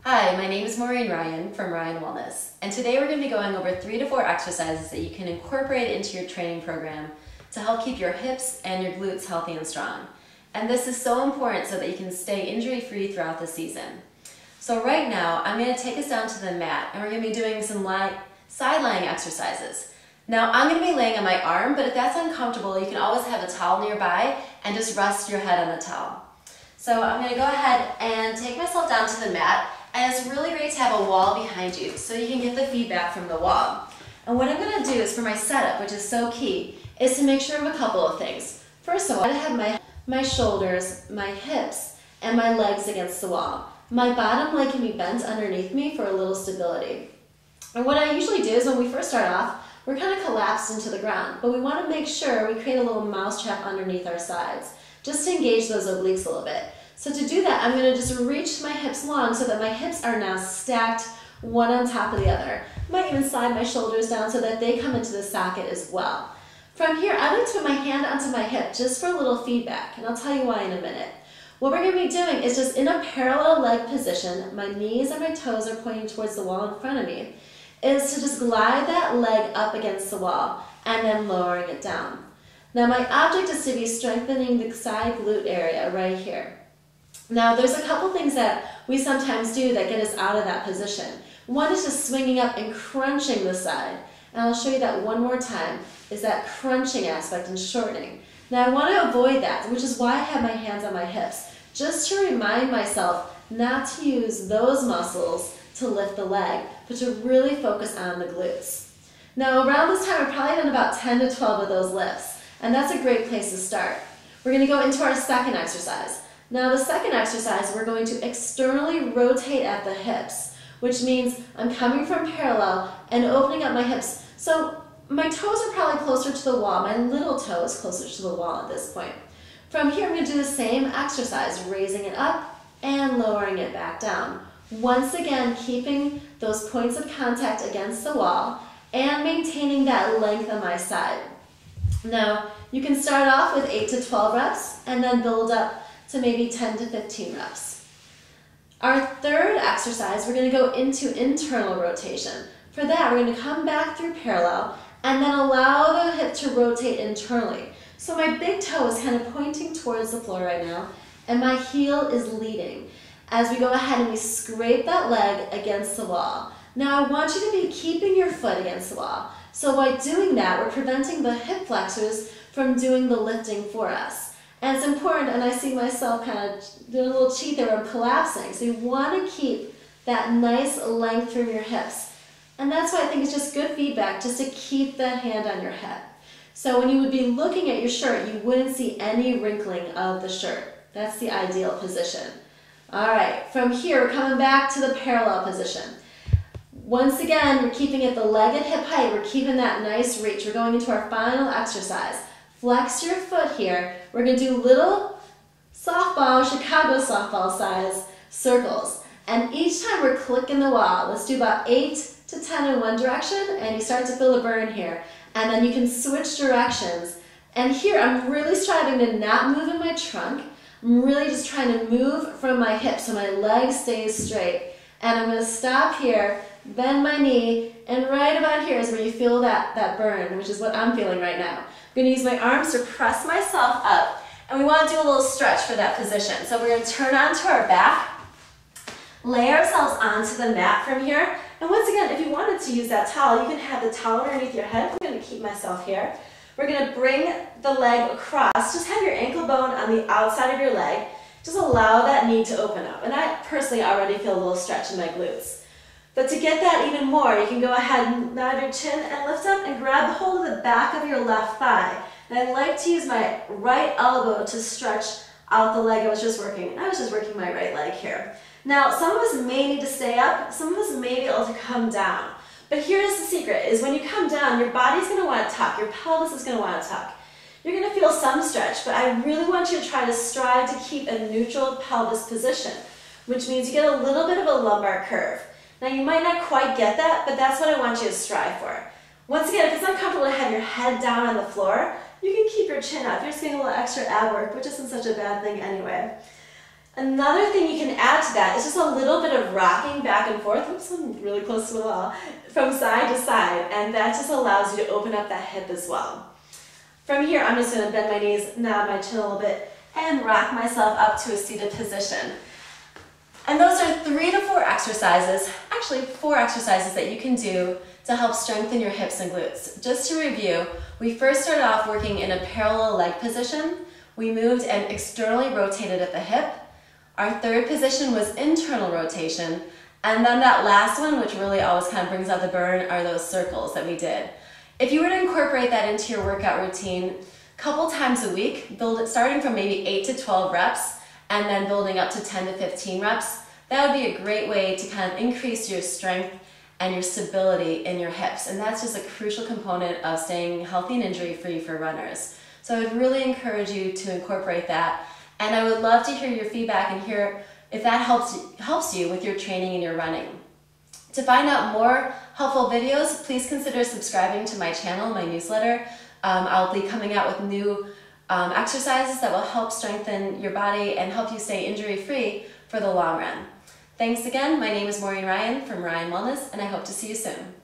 Hi, my name is Maureen Ryan from Ryan Wellness, and today we're going to be going over 3 to 4 exercises that you can incorporate into your training program to help keep your hips and your glutes healthy and strong. And this is so important so that you can stay injury-free throughout the season. So right now, I'm going to take us down to the mat, and we're going to be doing some side lying exercises. Now, I'm going to be laying on my arm, but if that's uncomfortable, you can always have a towel nearby and just rest your head on the towel. So I'm going to go ahead and take myself down to the mat. And it's really great to have a wall behind you so you can get the feedback from the wall. And what I'm going to do is for my setup, which is so key, is to make sure of a couple of things. First of all, I have my shoulders, my hips, and my legs against the wall. My bottom leg can be bent underneath me for a little stability. And what I usually do is when we first start off, we're kind of collapsed into the ground, but we want to make sure we create a little mousetrap underneath our sides, just to engage those obliques a little bit. So to do that, I'm going to just reach my hips long so that my hips are now stacked one on top of the other. I might even slide my shoulders down so that they come into the socket as well. From here, I like to put my hand onto my hip just for a little feedback, and I'll tell you why in a minute. What we're going to be doing is just in a parallel leg position, my knees and my toes are pointing towards the wall in front of me, is to just glide that leg up against the wall and then lowering it down. Now my object is to be strengthening the side glute area right here. Now there's a couple things that we sometimes do that get us out of that position. One is just swinging up and crunching the side. And I'll show you that one more time, is that crunching aspect and shortening. Now I want to avoid that, which is why I have my hands on my hips, just to remind myself not to use those muscles to lift the leg, but to really focus on the glutes. Now around this time, I've probably done about 10 to 12 of those lifts, and that's a great place to start. We're going to go into our second exercise. Now the second exercise, we're going to externally rotate at the hips, which means I'm coming from parallel and opening up my hips. So my toes are probably closer to the wall. My little toe is closer to the wall at this point. From here, I'm going to do the same exercise, raising it up and lowering it back down. Once again, keeping those points of contact against the wall and maintaining that length on my side. Now, you can start off with 8 to 12 reps and then build up to maybe 10 to 15 reps. Our third exercise, we're going to go into internal rotation. For that, we're going to come back through parallel and then allow the hip to rotate internally. So my big toe is kind of pointing towards the floor right now, and my heel is leading as we go ahead and we scrape that leg against the wall. Now I want you to be keeping your foot against the wall. So by doing that, we're preventing the hip flexors from doing the lifting for us. And it's important, and I see myself kind of doing a little cheat there where I'm collapsing. So you want to keep that nice length from your hips. And that's why I think it's just good feedback, just to keep that hand on your head. So when you would be looking at your shirt, you wouldn't see any wrinkling of the shirt. That's the ideal position. All right, from here, we're coming back to the parallel position. Once again, we're keeping it the leg at hip height. We're keeping that nice reach. We're going into our final exercise. Flex your foot here. We're going to do little softball, Chicago softball size circles. And each time we're clicking the wall. Let's do about 8 to 10 in one direction, and you start to feel the burn here. And then you can switch directions. And here I'm really striving to not move in my trunk. I'm really just trying to move from my hips so my leg stays straight. And I'm going to stop here, bend my knee, and right about here is where you feel that burn, which is what I'm feeling right now. I'm going to use my arms to press myself up, and we want to do a little stretch for that position. So we're going to turn onto our back, lay ourselves onto the mat from here, and once again, if you wanted to use that towel, you can have the towel underneath your head. I'm going to keep myself here. We're going to bring the leg across. Just have your ankle bone on the outside of your leg. Just allow that knee to open up. And I personally already feel a little stretch in my glutes. But to get that even more, you can go ahead and nod your chin and lift up and grab hold of the back of your left thigh. And I'd like to use my right elbow to stretch out the leg I was just working. And I was just working my right leg here. Now, some of us may need to stay up. Some of us may be able to come down. But here's the secret, is when you come down, your body's going to want to tuck. Your pelvis is going to want to tuck. You're going to feel some stretch, but I really want you to try to strive to keep a neutral pelvis position, which means you get a little bit of a lumbar curve. Now you might not quite get that, but that's what I want you to strive for. Once again, if it's uncomfortable to have your head down on the floor, you can keep your chin up. You're just getting a little extra ab work, which isn't such a bad thing anyway. Another thing you can add to that is just a little bit of rocking back and forth. Oops, I'm really close to the wall. From side to side, and that just allows you to open up that hip as well. From here, I'm just going to bend my knees, nod my chin a little bit, and rock myself up to a seated position. And those are 3 to 4 exercises, actually 4 exercises that you can do to help strengthen your hips and glutes. Just to review, we first started off working in a parallel leg position. We moved and externally rotated at the hip. Our third position was internal rotation. And then that last one, which really always kind of brings out the burn, are those circles that we did. If you were to incorporate that into your workout routine a couple times a week, starting from maybe 8 to 12 reps, and then building up to 10 to 15 reps, that would be a great way to kind of increase your strength and your stability in your hips. And that's just a crucial component of staying healthy and injury-free for runners. So I would really encourage you to incorporate that. And I would love to hear your feedback and hear if that helps you with your training and your running. To find out more helpful videos, please consider subscribing to my channel, my newsletter. I'll be coming out with new exercises that will help strengthen your body and help you stay injury-free for the long run. Thanks again. My name is Maureen Ryan from Ryan Wellness, and I hope to see you soon.